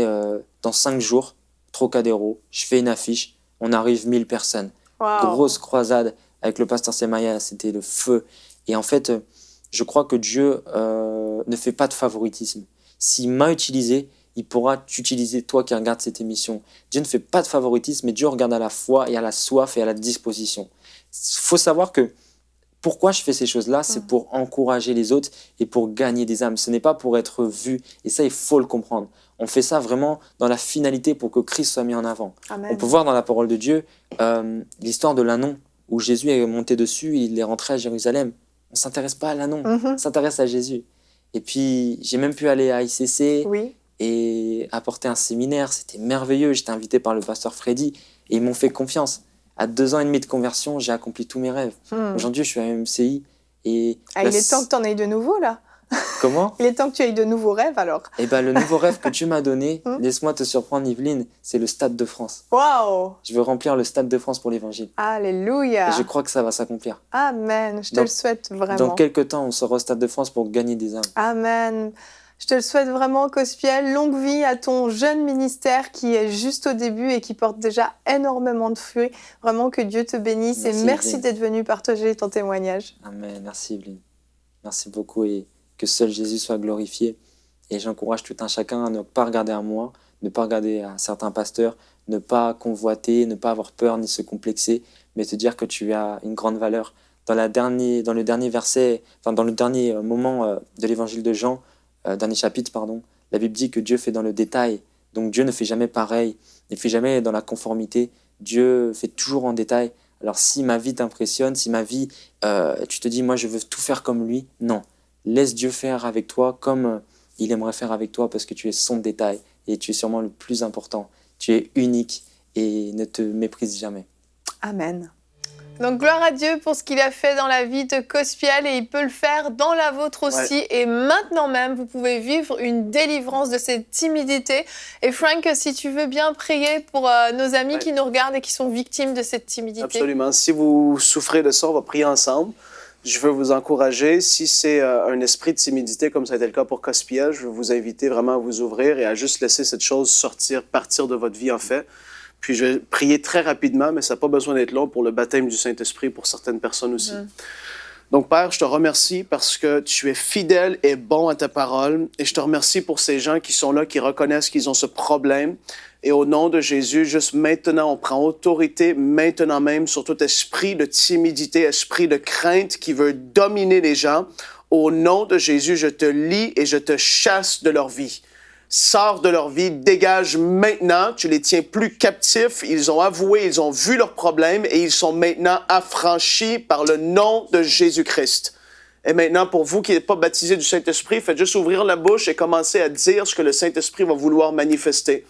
dans 5 jours, Trocadéro, je fais une affiche, on arrive 1000 personnes. Wow. Grosse croisade avec le pasteur Semaya, c'était le feu. Et en fait, je crois que Dieu ne fait pas de favoritisme. S'il m'a utilisé, il pourra t'utiliser, toi qui regardes cette émission. Dieu ne fait pas de favoritisme, mais Dieu regarde à la foi et à la soif et à la disposition. Il faut savoir que pourquoi je fais ces choses-là, c'est pour encourager les autres et pour gagner des âmes. Ce n'est pas pour être vu. Et ça, il faut le comprendre. On fait ça vraiment dans la finalité pour que Christ soit mis en avant. Amen. On peut voir dans la parole de Dieu l'histoire de l'ânon, où Jésus est monté dessus et il est rentré à Jérusalem. On ne s'intéresse pas à l'ânon, on s'intéresse à Jésus. Et puis, j'ai même pu aller à ICC et apporter un séminaire. C'était merveilleux. J'étais invité par le pasteur Freddy et ils m'ont fait confiance. À 2 ans et demi de conversion, j'ai accompli tous mes rêves. Aujourd'hui, je suis à MCI. Et il est temps que tu en aies de nouveau, là. Comment ? Il est temps que tu aies de nouveaux rêves, alors. Eh ben, le nouveau rêve que Dieu m'a donné, laisse-moi te surprendre, Yveline, c'est le Stade de France. Waouh ! Je veux remplir le Stade de France pour l'Évangile. Alléluia ! Et je crois que ça va s'accomplir. Amen. Je te le souhaite vraiment. Dans quelques temps, on sera au Stade de France pour gagner des âmes. Amen. Je te le souhaite vraiment, Cospiel. Longue vie à ton jeune ministère qui est juste au début et qui porte déjà énormément de fruits. Vraiment que Dieu te bénisse. Merci, et merci d'être venu partager ton témoignage. Amen. Merci, Yveline. Merci beaucoup et que seul Jésus soit glorifié. Et j'encourage tout un chacun à ne pas regarder à moi, ne pas regarder à certains pasteurs, ne pas convoiter, ne pas avoir peur ni se complexer, mais te dire que tu as une grande valeur. Dans le dernier verset, dans le dernier moment de l'évangile de Jean, dernier chapitre, la Bible dit que Dieu fait dans le détail Donc Dieu ne fait jamais pareil, ne fait jamais dans la conformité. Dieu fait toujours en détail. Alors si ma vie t'impressionne, si ma vie, tu te dis, moi je veux tout faire comme lui, non. Laisse Dieu faire avec toi comme il aimerait faire avec toi parce que tu es son détail et tu es sûrement le plus important. Tu es unique et ne te méprise jamais. Amen. Donc gloire à Dieu pour ce qu'il a fait dans la vie de Cospial et il peut le faire dans la vôtre aussi. Ouais. Et maintenant même, vous pouvez vivre une délivrance de cette timidité. Et Frank, si tu veux bien prier pour nos amis qui nous regardent et qui sont victimes de cette timidité. Absolument. Si vous souffrez de ça, on va prier ensemble. Je veux vous encourager. Si c'est un esprit de timidité, comme ça a été le cas pour Cospial, je veux vous inviter vraiment à vous ouvrir et à juste laisser cette chose sortir, partir de votre vie en fait. Puis je vais prier très rapidement, mais ça n'a pas besoin d'être long pour le baptême du Saint-Esprit pour certaines personnes aussi. Donc, Père, je te remercie parce que tu es fidèle et bon à ta parole. Et je te remercie pour ces gens qui sont là, qui reconnaissent qu'ils ont ce problème. Et au nom de Jésus, juste maintenant, on prend autorité, maintenant même, sur tout esprit de timidité, esprit de crainte qui veut dominer les gens. Au nom de Jésus, je te lie et je te chasse de leur vie. Sors de leur vie, dégage maintenant, tu les tiens plus captifs, ils ont avoué, ils ont vu leurs problèmes et ils sont maintenant affranchis par le nom de Jésus-Christ. Et maintenant, pour vous qui n'êtes pas baptisés du Saint-Esprit, faites juste ouvrir la bouche et commencer à dire ce que le Saint-Esprit va vouloir manifester.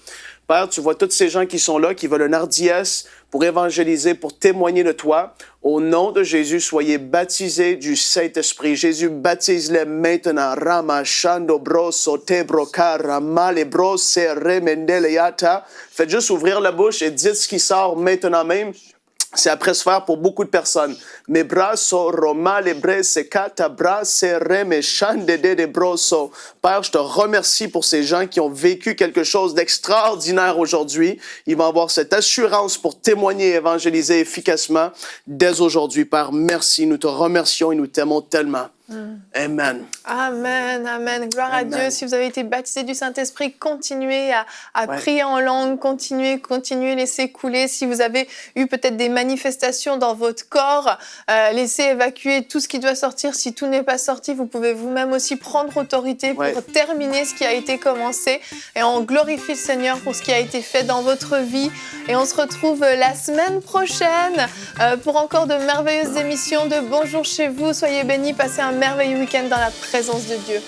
Père, tu vois tous ces gens qui sont là, qui veulent une hardiesse pour évangéliser, pour témoigner de toi. Au nom de Jésus, soyez baptisés du Saint-Esprit. Jésus, baptise-les maintenant. Rama, Shando, Broso, Tebroka, Rama, Lebro, Serre, Mendeleata. Faites juste ouvrir la bouche et dites ce qui sort maintenant même. C'est après se faire pour beaucoup de personnes. Mes bras sont Roma, les bras, c'est kata bras, c'est reme, chandede de broso. Père, je te remercie pour ces gens qui ont vécu quelque chose d'extraordinaire aujourd'hui. Ils vont avoir cette assurance pour témoigner et évangéliser efficacement dès aujourd'hui. Père, merci. Nous te remercions et nous t'aimons tellement. Amen. Amen, amen. Gloire à Dieu. Si vous avez été baptisé du Saint-Esprit, continuez à prier en langue, continuez, laissez couler. Si vous avez eu peut-être des manifestations dans votre corps, laissez évacuer tout ce qui doit sortir. Si tout n'est pas sorti, vous pouvez vous-même aussi prendre autorité pour terminer ce qui a été commencé. Et on glorifie le Seigneur pour ce qui a été fait dans votre vie. Et on se retrouve la semaine prochaine pour encore de merveilleuses émissions de Bonjour chez vous. Soyez bénis, passez un merveilleux week-end dans la présence de Dieu.